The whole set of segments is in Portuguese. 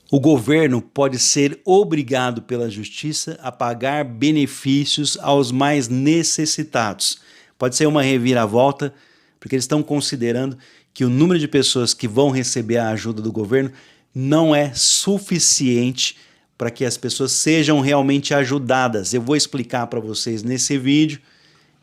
O governo pode ser obrigado pela justiça a pagar benefícios aos mais necessitados. Pode ser uma reviravolta, porque eles estão considerando que o número de pessoas que vão receber a ajuda do governo não é suficiente para que as pessoas sejam realmente ajudadas. Eu vou explicar para vocês nesse vídeo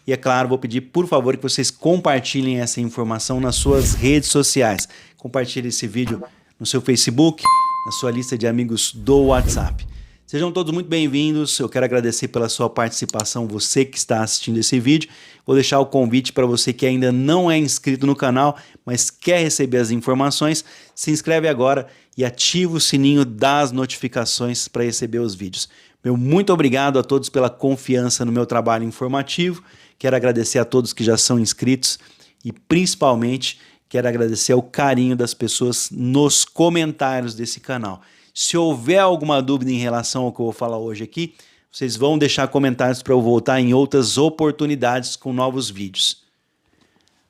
e, é claro, vou pedir, por favor, que vocês compartilhem essa informação nas suas redes sociais. Compartilhe esse vídeo no seu Facebook, na sua lista de amigos do WhatsApp. Sejam todos muito bem-vindos, eu quero agradecer pela sua participação, você que está assistindo esse vídeo. Vou deixar o convite para você que ainda não é inscrito no canal, mas quer receber as informações, se inscreve agora e ativa o sininho das notificações para receber os vídeos. Meu muito obrigado a todos pela confiança no meu trabalho informativo, quero agradecer a todos que já são inscritos e principalmente quero agradecer ao carinho das pessoas nos comentários desse canal. Se houver alguma dúvida em relação ao que eu vou falar hoje aqui, vocês vão deixar comentários para eu voltar em outras oportunidades com novos vídeos.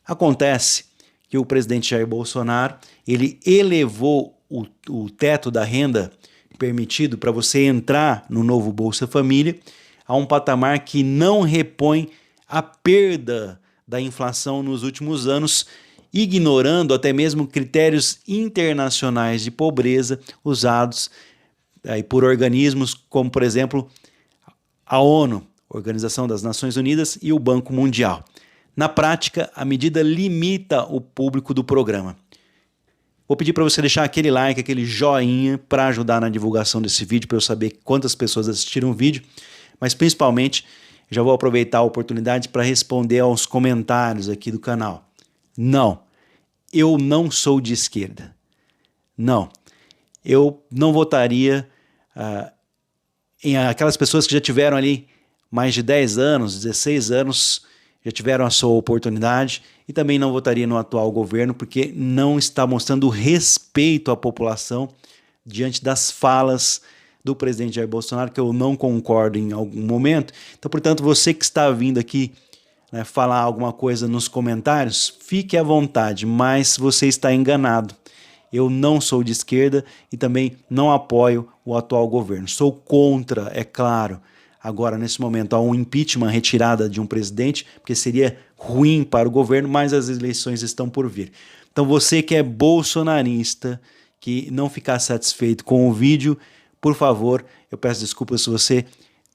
Acontece que o presidente Jair Bolsonaro, ele elevou o teto da renda permitido para você entrar no novo Bolsa Família a um patamar que não repõe a perda da inflação nos últimos anos, ignorando até mesmo critérios internacionais de pobreza usados por organismos como, por exemplo, a ONU, Organização das Nações Unidas, e o Banco Mundial. Na prática, a medida limita o público do programa. Vou pedir para você deixar aquele like, aquele joinha para ajudar na divulgação desse vídeo, para eu saber quantas pessoas assistiram o vídeo, mas principalmente já vou aproveitar a oportunidade para responder aos comentários aqui do canal. Não, eu não sou de esquerda. Não, eu não votaria em aquelas pessoas que já tiveram ali mais de 10 anos, 16 anos, já tiveram a sua oportunidade, e também não votaria no atual governo porque não está mostrando respeito à população diante das falas do presidente Jair Bolsonaro, que eu não concordo em algum momento. Então, portanto, você que está vindo aqui falar alguma coisa nos comentários, fique à vontade, mas você está enganado. Eu não sou de esquerda e também não apoio o atual governo. Sou contra, é claro, agora nesse momento há um impeachment, retirada de um presidente, porque seria ruim para o governo, mas as eleições estão por vir. Então você que é bolsonarista, que não ficar satisfeito com o vídeo, por favor, eu peço desculpas se você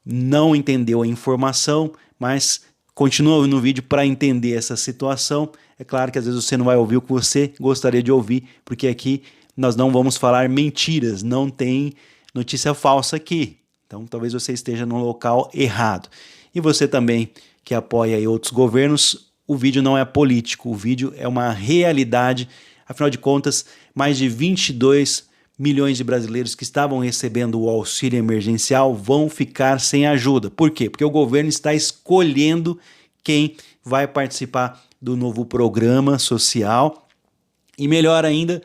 não entendeu a informação, mas continua no vídeo para entender essa situação. É claro que às vezes você não vai ouvir o que você gostaria de ouvir, porque aqui nós não vamos falar mentiras, não tem notícia falsa aqui. Então talvez você esteja no local errado. E você também que apoia aí outros governos, o vídeo não é político, o vídeo é uma realidade. Afinal de contas, mais de 22 milhões de brasileiros que estavam recebendo o auxílio emergencial vão ficar sem ajuda. Por quê? Porque o governo está escolhendo quem vai participar do novo programa social. E melhor ainda,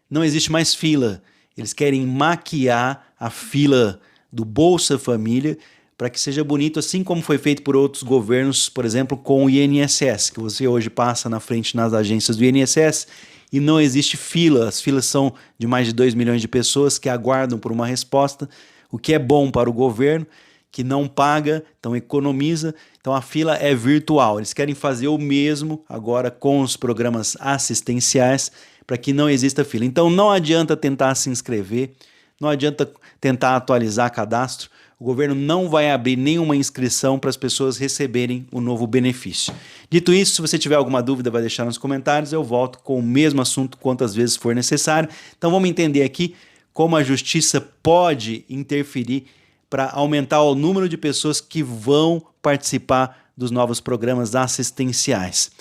não existe mais fila. Eles querem maquiar a fila do Bolsa Família para que seja bonito, assim como foi feito por outros governos, por exemplo, com o INSS, que você hoje passa na frente nas agências do INSS e não existe fila. As filas são de mais de 2 milhões de pessoas que aguardam por uma resposta, o que é bom para o governo, que não paga, então economiza. Então a fila é virtual. Eles querem fazer o mesmo agora com os programas assistenciais para que não exista fila. Então não adianta tentar se inscrever, não adianta tentar atualizar cadastro. O governo não vai abrir nenhuma inscrição para as pessoas receberem o novo benefício. Dito isso, se você tiver alguma dúvida, vai deixar nos comentários. Eu volto com o mesmo assunto quantas vezes for necessário. Então vamos entender aqui como a justiça pode interferir para aumentar o número de pessoas que vão participar dos novos programas assistenciais.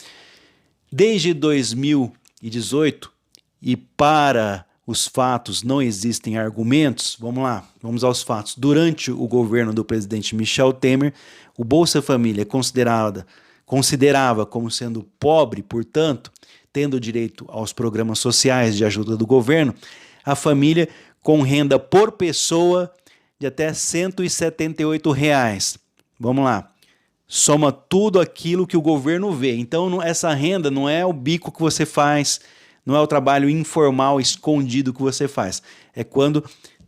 Desde 2018, e para os fatos não existem argumentos, vamos lá, vamos aos fatos. Durante o governo do presidente Michel Temer, o Bolsa Família considerava como sendo pobre, portanto, tendo direito aos programas sociais de ajuda do governo, a família com renda por pessoa de até R$ 178. Vamos lá. Soma tudo aquilo que o governo vê. Então, essa renda não é o bico que você faz, não é o trabalho informal escondido que você faz. É quando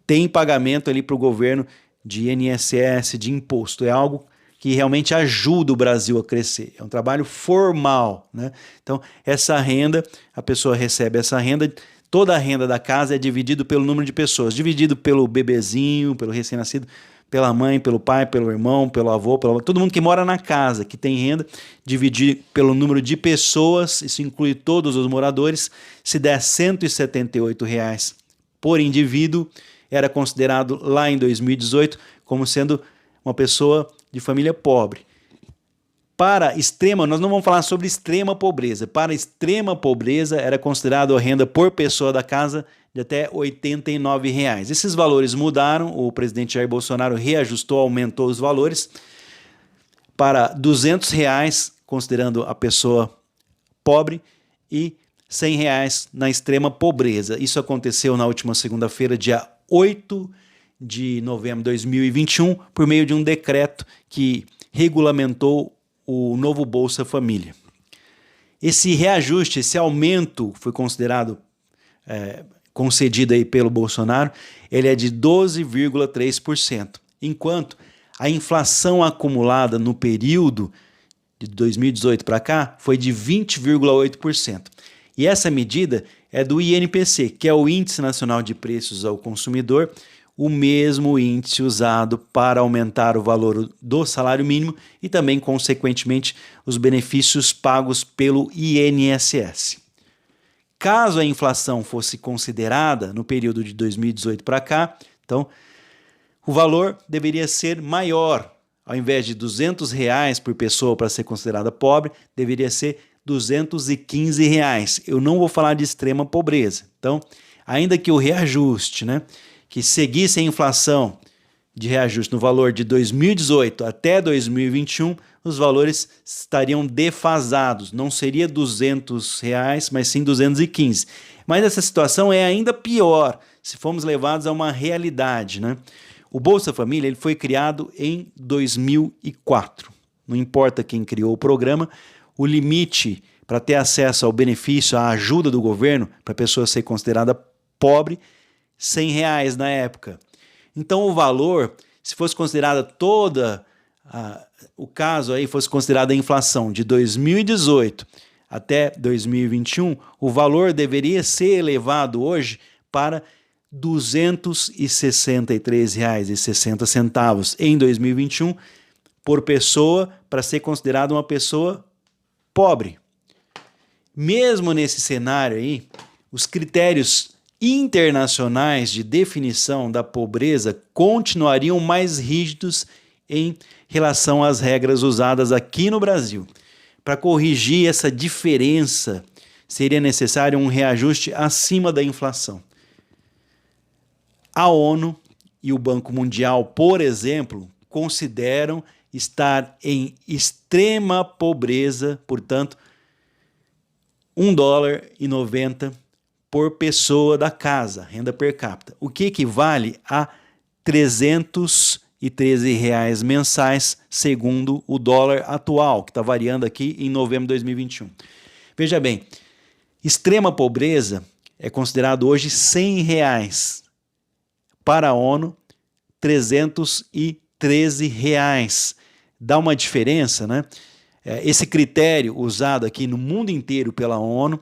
tem pagamento ali para o governo de INSS, de imposto. É algo que realmente ajuda o Brasil a crescer. É um trabalho formal, né? Então, essa renda, a pessoa recebe essa renda, toda a renda da casa é dividido pelo número de pessoas, dividido pelo bebezinho, pelo recém-nascido, pela mãe, pelo pai, pelo irmão, pelo avô, todo mundo que mora na casa, que tem renda, dividir pelo número de pessoas, isso inclui todos os moradores. Se der R$ 178 por indivíduo, era considerado lá em 2018 como sendo uma pessoa de família pobre. Para extrema, nós não vamos falar sobre extrema pobreza. Para extrema pobreza era considerado a renda por pessoa da casa de até R$ 89. Esses valores mudaram, o presidente Jair Bolsonaro reajustou, aumentou os valores para R$ 200, considerando a pessoa pobre, e R$ 100 na extrema pobreza. Isso aconteceu na última segunda-feira, dia 8 de novembro de 2021, por meio de um decreto que regulamentou o novo Bolsa Família. Esse reajuste, esse aumento foi considerado concedido aí pelo Bolsonaro, ele é de 12,3%, enquanto a inflação acumulada no período de 2018 para cá foi de 20,8%. E essa medida é do INPC, que é o Índice Nacional de Preços ao Consumidor, o mesmo índice usado para aumentar o valor do salário mínimo e também, consequentemente, os benefícios pagos pelo INSS. Caso a inflação fosse considerada no período de 2018 para cá, então o valor deveria ser maior. Ao invés de R$ 200 por pessoa para ser considerada pobre, deveria ser R$ 215. Eu não vou falar de extrema pobreza. Então, ainda que o reajuste, que seguisse a inflação de reajuste no valor de 2018 até 2021, os valores estariam defasados. Não seria R$ 200, mas sim 215. Mas essa situação é ainda pior se formos levados a uma realidade, O Bolsa Família ele foi criado em 2004. Não importa quem criou o programa, o limite para ter acesso ao benefício, à ajuda do governo, para a pessoa ser considerada pobre, R$ 100 na época. Então o valor, se fosse considerada o caso aí, fosse considerada a inflação de 2018 até 2021, o valor deveria ser elevado hoje para R$ 263,60 em 2021 por pessoa, para ser considerada uma pessoa pobre. Mesmo nesse cenário aí, os critérios internacionais de definição da pobreza continuariam mais rígidos em relação às regras usadas aqui no Brasil. Para corrigir essa diferença, seria necessário um reajuste acima da inflação. A ONU e o Banco Mundial, por exemplo, consideram estar em extrema pobreza, portanto, R$ 1,90 por pessoa da casa, renda per capita, o que equivale a R$ 313 mensais, segundo o dólar atual, que está variando aqui em novembro de 2021. Veja bem, extrema pobreza é considerado hoje R$ 100. Para a ONU, R$ 313. Dá uma diferença, Esse critério usado aqui no mundo inteiro pela ONU,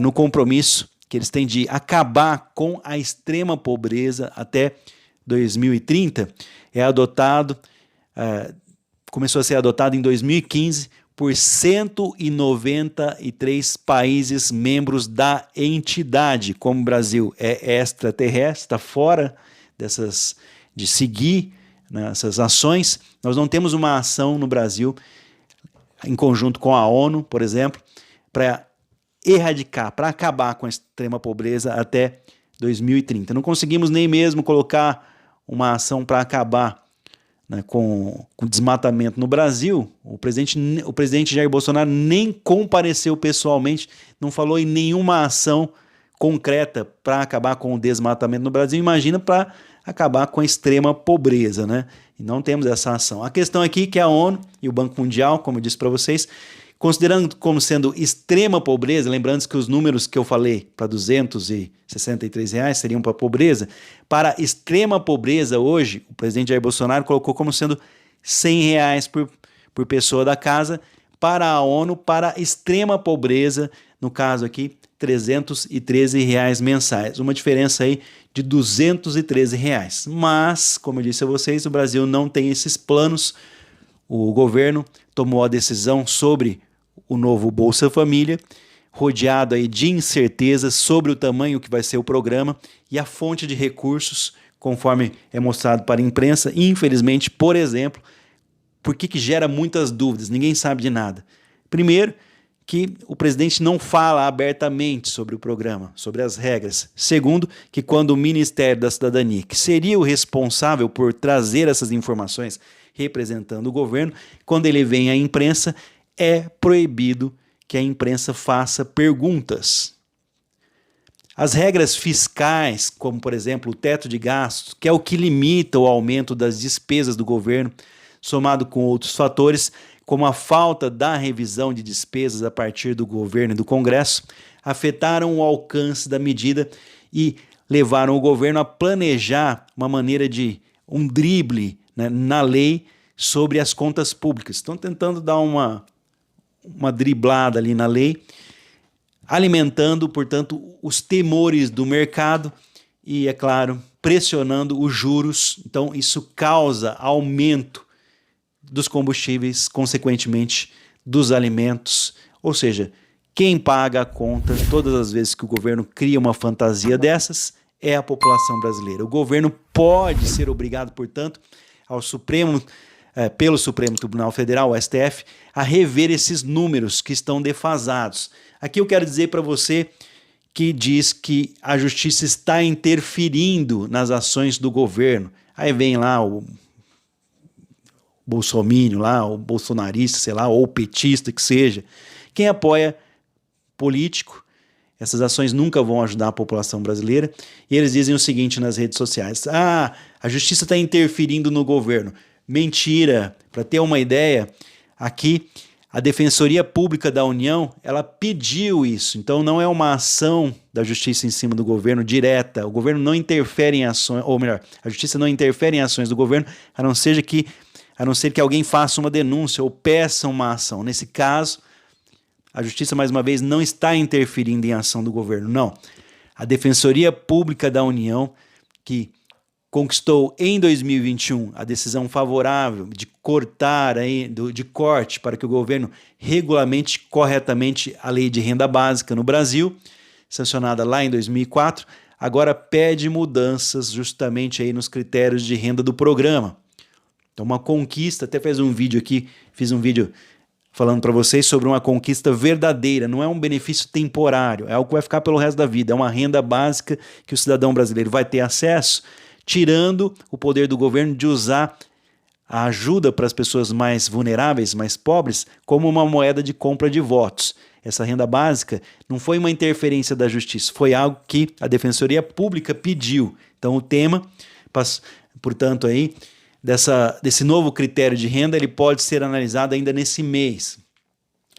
no compromisso que eles têm de acabar com a extrema pobreza até 2030, começou a ser adotado em 2015 por 193 países membros da entidade. Como o Brasil é extraterrestre, está fora de seguir essas ações, nós não temos uma ação no Brasil, em conjunto com a ONU, por exemplo, para erradicar, para acabar com a extrema pobreza até 2030. Não conseguimos nem mesmo colocar uma ação para acabar com o desmatamento no Brasil. O presidente Jair Bolsonaro nem compareceu pessoalmente, não falou em nenhuma ação concreta para acabar com o desmatamento no Brasil. Imagina para acabar com a extrema pobreza, E não temos essa ação. A questão aqui é que a ONU e o Banco Mundial, como eu disse para vocês, Considerando como sendo extrema pobreza, lembrando que os números que eu falei para R$ 263 seriam para pobreza, para extrema pobreza hoje, o presidente Jair Bolsonaro colocou como sendo R$ 100 por pessoa da casa, para a ONU, para extrema pobreza, no caso aqui, R$ 313 mensais, uma diferença aí de R$ 213. Mas, como eu disse a vocês, o Brasil não tem esses planos. O governo tomou a decisão sobre o novo Bolsa Família, rodeado aí de incertezas sobre o tamanho que vai ser o programa e a fonte de recursos, conforme é mostrado para a imprensa. Infelizmente, por exemplo, por que gera muitas dúvidas? Ninguém sabe de nada. Primeiro, que o presidente não fala abertamente sobre o programa, sobre as regras. Segundo, que quando o Ministério da Cidadania, que seria o responsável por trazer essas informações representando o governo, quando ele vem à imprensa, é proibido que a imprensa faça perguntas. As regras fiscais, como por exemplo o teto de gastos, que é o que limita o aumento das despesas do governo, somado com outros fatores, como a falta da revisão de despesas a partir do governo e do Congresso, afetaram o alcance da medida e levaram o governo a planejar uma maneira de um drible, né, na lei sobre as contas públicas. Estão tentando dar uma driblada ali na lei, alimentando, portanto, os temores do mercado e, é claro, pressionando os juros. Então, isso causa aumento dos combustíveis, consequentemente, dos alimentos. Ou seja, quem paga a conta todas as vezes que o governo cria uma fantasia dessas é a população brasileira. O governo pode ser obrigado, portanto, pelo Supremo Tribunal Federal, o STF, a rever esses números que estão defasados. Aqui eu quero dizer para você que diz que a justiça está interferindo nas ações do governo. Aí vem lá o bolsominion, lá, o bolsonarista, sei lá, ou o petista que seja. Quem apoia político, essas ações nunca vão ajudar a população brasileira. E eles dizem o seguinte nas redes sociais: a justiça está interferindo no governo. Mentira. Para ter uma ideia, aqui a Defensoria Pública da União, ela pediu isso. Então não é uma ação da justiça em cima do governo direta. O governo não interfere em ações, ou melhor, a justiça não interfere em ações do governo, a não ser que alguém faça uma denúncia ou peça uma ação. Nesse caso, a justiça, mais uma vez, não está interferindo em ação do governo, não. A Defensoria Pública da União, que conquistou em 2021 a decisão favorável de corte para que o governo regulamente corretamente a lei de renda básica no Brasil, sancionada lá em 2004, agora pede mudanças justamente aí nos critérios de renda do programa. Então, uma conquista, até fiz um vídeo falando para vocês sobre uma conquista verdadeira, não é um benefício temporário, é algo que vai ficar pelo resto da vida, é uma renda básica que o cidadão brasileiro vai ter acesso, tirando o poder do governo de usar a ajuda para as pessoas mais vulneráveis, mais pobres, como uma moeda de compra de votos. Essa renda básica não foi uma interferência da justiça, foi algo que a Defensoria Pública pediu. Então o tema, portanto, aí, desse novo critério de renda, ele pode ser analisado ainda nesse mês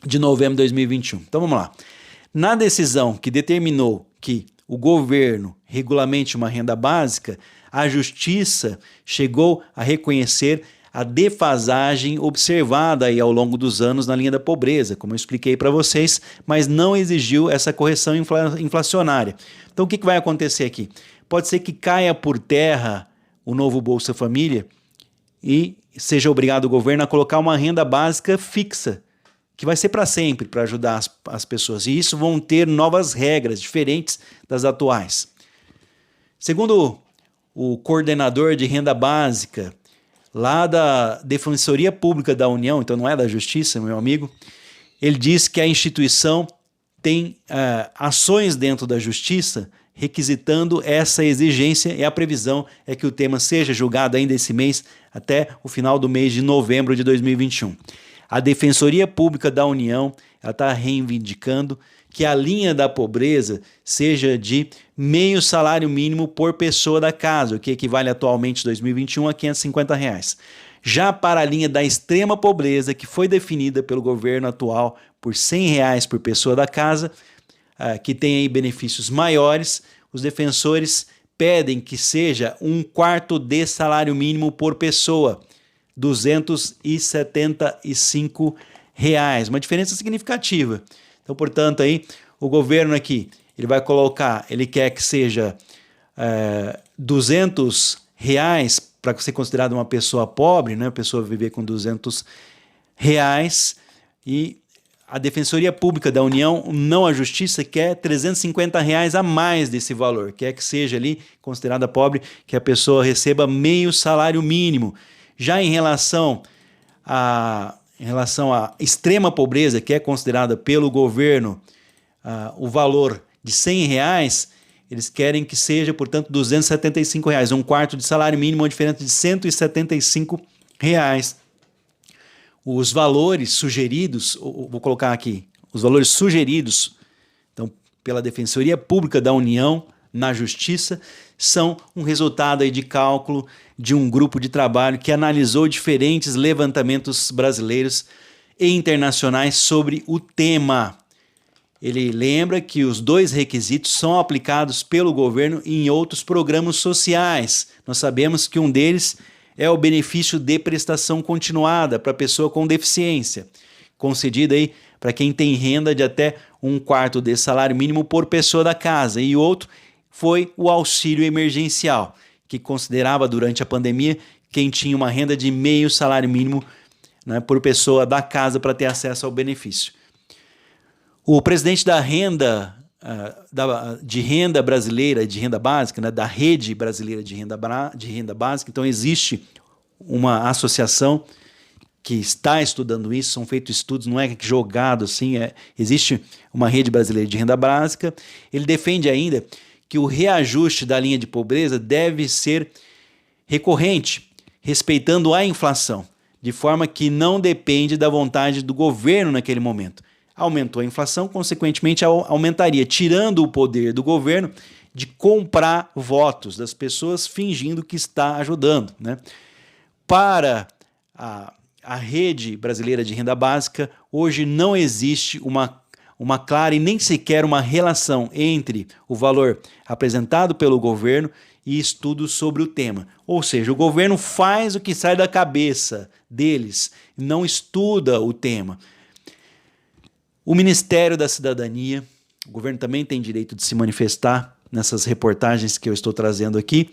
de novembro de 2021. Então vamos lá. Na decisão que determinou que o governo regulamente uma renda básica, a justiça chegou a reconhecer a defasagem observada aí ao longo dos anos na linha da pobreza, como eu expliquei para vocês, mas não exigiu essa correção inflacionária. Então o que vai acontecer aqui? Pode ser que caia por terra o novo Bolsa Família e seja obrigado o governo a colocar uma renda básica fixa, que vai ser para sempre, para ajudar as pessoas. E isso vão ter novas regras, diferentes das atuais. Segundo o coordenador de renda básica, lá da Defensoria Pública da União, então não é da Justiça, meu amigo, ele diz que a instituição tem ações dentro da Justiça requisitando essa exigência, e a previsão é que o tema seja julgado ainda esse mês, até o final do mês de novembro de 2021. A Defensoria Pública da União está reivindicando que a linha da pobreza seja de meio salário mínimo por pessoa da casa, o que equivale atualmente em 2021 a R$ 550. Já para a linha da extrema pobreza, que foi definida pelo governo atual por R$ 100 por pessoa da casa, que tem aí benefícios maiores, os defensores pedem que seja 1/4 de salário mínimo por pessoa, R$ 275, uma diferença significativa. Então, portanto, aí o governo aqui, ele quer que seja R$ 200 para ser considerado uma pessoa pobre, né? A pessoa viver com R$ 200, e a Defensoria Pública da União, não a Justiça, quer R$ 350 a mais desse valor, quer que seja ali considerada pobre, que a pessoa receba meio salário mínimo. Já em relação à extrema pobreza, que é considerada pelo governo o valor de R$ 100, eles querem que seja, portanto, R$ 275, 1/4 de salário mínimo, uma diferença de R$ 175. Os valores sugeridos, vou colocar aqui, os valores sugeridos, então, pela Defensoria Pública da União na Justiça, são um resultado aí de cálculo de um grupo de trabalho que analisou diferentes levantamentos brasileiros e internacionais sobre o tema. Ele lembra que os 2 requisitos são aplicados pelo governo em outros programas sociais. Nós sabemos que um deles é o benefício de prestação continuada para pessoa com deficiência, concedido aí para quem tem renda de até 1/4 de salário mínimo por pessoa da casa. E outro foi o auxílio emergencial, que considerava durante a pandemia quem tinha uma renda de meio salário mínimo, né, por pessoa da casa para ter acesso ao benefício. O presidente da renda brasileira, de renda básica, né, da Rede Brasileira de Renda Básica, então existe uma associação que está estudando isso, são feitos estudos, não é jogado assim, existe uma Rede Brasileira de Renda Básica. Ele defende ainda que o reajuste da linha de pobreza deve ser recorrente, respeitando a inflação, de forma que não depende da vontade do governo naquele momento. Aumentou a inflação, consequentemente aumentaria, tirando o poder do governo de comprar votos das pessoas fingindo que está ajudando, né? Para a Rede Brasileira de Renda Básica, hoje não existe uma clara e nem sequer uma relação entre o valor apresentado pelo governo e estudos sobre o tema. Ou seja, o governo faz o que sai da cabeça deles, não estuda o tema. O Ministério da Cidadania, o governo também tem direito de se manifestar nessas reportagens que eu estou trazendo aqui.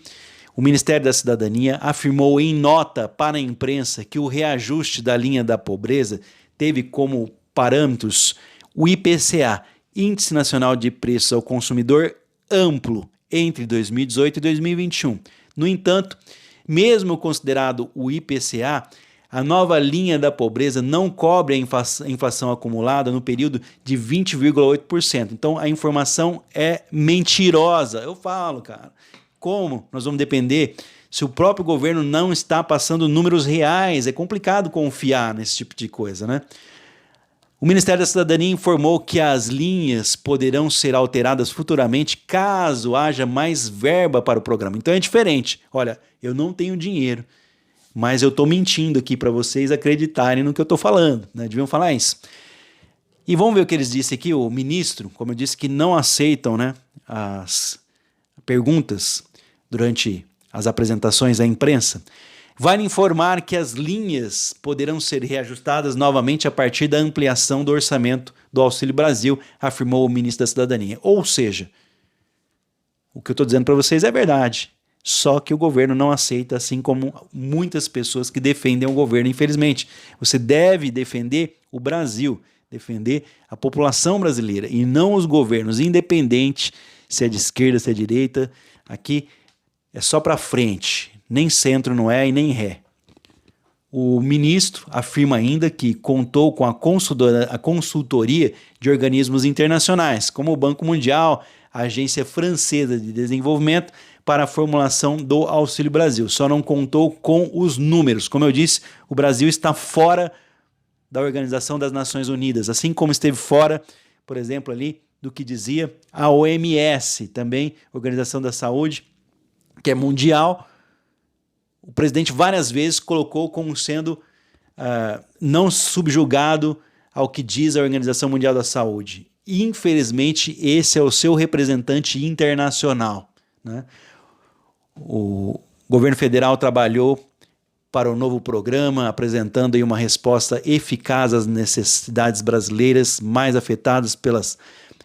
O Ministério da Cidadania afirmou em nota para a imprensa que o reajuste da linha da pobreza teve como parâmetros o IPCA, Índice Nacional de Preços ao Consumidor Amplo, entre 2018 e 2021. No entanto, mesmo considerado o IPCA, a nova linha da pobreza não cobre a inflação acumulada no período de 20,8%. Então, a informação é mentirosa. Eu falo, cara, como nós vamos depender se o próprio governo não está passando números reais? É complicado confiar nesse tipo de coisa, né? O Ministério da Cidadania informou que as linhas poderão ser alteradas futuramente caso haja mais verba para o programa. Então é diferente. Olha, eu não tenho dinheiro, mas eu estou mentindo aqui para vocês acreditarem no que eu estou falando, né? Deviam falar isso. E vamos ver o que eles disseram aqui. O ministro, como eu disse, que não aceitam, né, as perguntas durante as apresentações à imprensa, vale informar que as linhas poderão ser reajustadas novamente a partir da ampliação do orçamento do Auxílio Brasil, afirmou o ministro da Cidadania. Ou seja, o que eu estou dizendo para vocês é verdade. Só que o governo não aceita, assim como muitas pessoas que defendem o governo, infelizmente. Você deve defender o Brasil, defender a população brasileira e não os governos, independente se é de esquerda, se é de direita. Aqui é só para frente, nem centro não é e nem ré. O ministro afirma ainda que contou com a consultoria de organismos internacionais, como o Banco Mundial, a Agência Francesa de Desenvolvimento, para a formulação do Auxílio Brasil. Só não contou com os números. Como eu disse, o Brasil está fora da Organização das Nações Unidas, assim como esteve fora, por exemplo, ali do que dizia a OMS, também Organização da Saúde, que é mundial. O presidente várias vezes colocou como sendo não subjugado ao que diz a Organização Mundial da Saúde. Infelizmente, esse é o seu representante internacional, né? O governo federal trabalhou para o novo programa, apresentando aí uma resposta eficaz às necessidades brasileiras mais afetadas pelas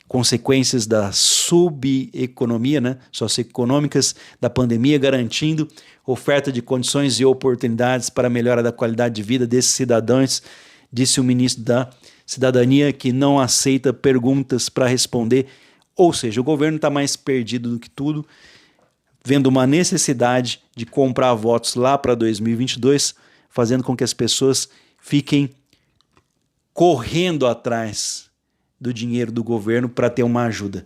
consequências da subeconomia, né, socioeconômicas da pandemia, garantindo oferta de condições e oportunidades para a melhora da qualidade de vida desses cidadãos, disse o ministro da Cidadania, que não aceita perguntas para responder. Ou seja, o governo está mais perdido do que tudo, vendo uma necessidade de comprar votos lá para 2022, fazendo com que as pessoas fiquem correndo atrás do dinheiro do governo para ter uma ajuda.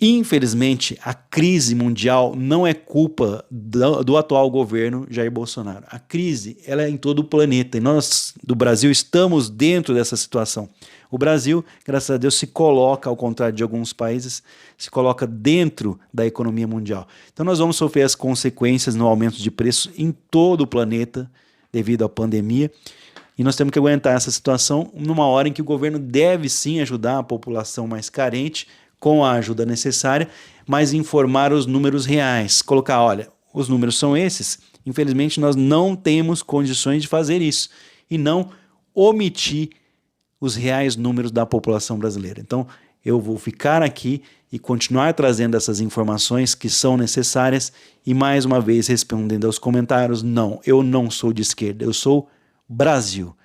Infelizmente, a crise mundial não é culpa do atual governo Jair Bolsonaro. A crise ela é em todo o planeta e nós, do Brasil, estamos dentro dessa situação. O Brasil, graças a Deus, se coloca, ao contrário de alguns países, se coloca dentro da economia mundial. Então nós vamos sofrer as consequências no aumento de preços em todo o planeta devido à pandemia. E nós temos que aguentar essa situação numa hora em que o governo deve sim ajudar a população mais carente com a ajuda necessária, mas informar os números reais. Colocar, olha, os números são esses. Infelizmente, nós não temos condições de fazer isso. E não omitir os reais números da população brasileira. Então, eu vou ficar aqui e continuar trazendo essas informações que são necessárias e, mais uma vez, respondendo aos comentários, não, eu não sou de esquerda, eu sou Brasil.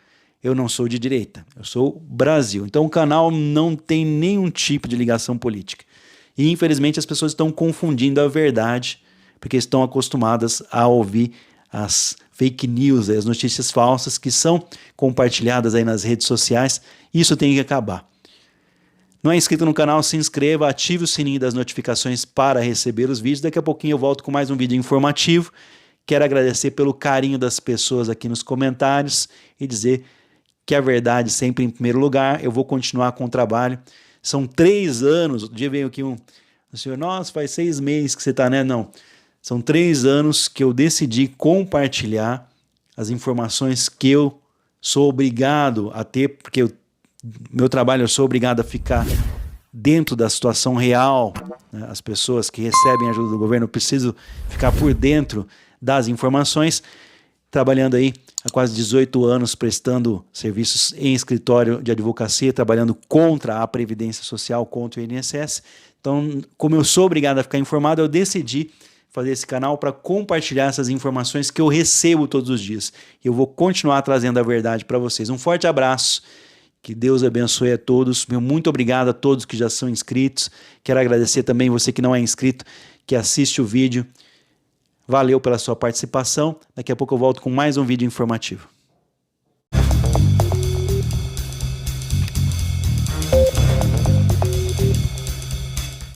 Eu não sou de direita, eu sou Brasil. Então o canal não tem nenhum tipo de ligação política. E infelizmente as pessoas estão confundindo a verdade, porque estão acostumadas a ouvir as fake news, as notícias falsas que são compartilhadas aí nas redes sociais. Isso tem que acabar. Não é inscrito no canal? Se inscreva, ative o sininho das notificações para receber os vídeos. Daqui a pouquinho eu volto com mais um vídeo informativo. Quero agradecer pelo carinho das pessoas aqui nos comentários e dizer que a verdade sempre em primeiro lugar. Eu vou continuar com o trabalho. São 3 anos. Outro dia veio aqui o senhor, nossa, faz 6 meses que você está, né? Não. São 3 anos que eu decidi compartilhar as informações que eu sou obrigado a ter, porque meu trabalho eu sou obrigado a ficar dentro da situação real, né? As pessoas que recebem ajuda do governo, eu preciso ficar por dentro das informações, trabalhando aí há quase 18 anos, prestando serviços em escritório de advocacia, trabalhando contra a Previdência Social, contra o INSS. Então, como eu sou obrigado a ficar informado, eu decidi fazer esse canal para compartilhar essas informações que eu recebo todos os dias. Eu vou continuar trazendo a verdade para vocês. Um forte abraço, que Deus abençoe a todos. Meu muito obrigado a todos que já são inscritos. Quero agradecer também você que não é inscrito, que assiste o vídeo. Valeu pela sua participação. Daqui a pouco eu volto com mais um vídeo informativo.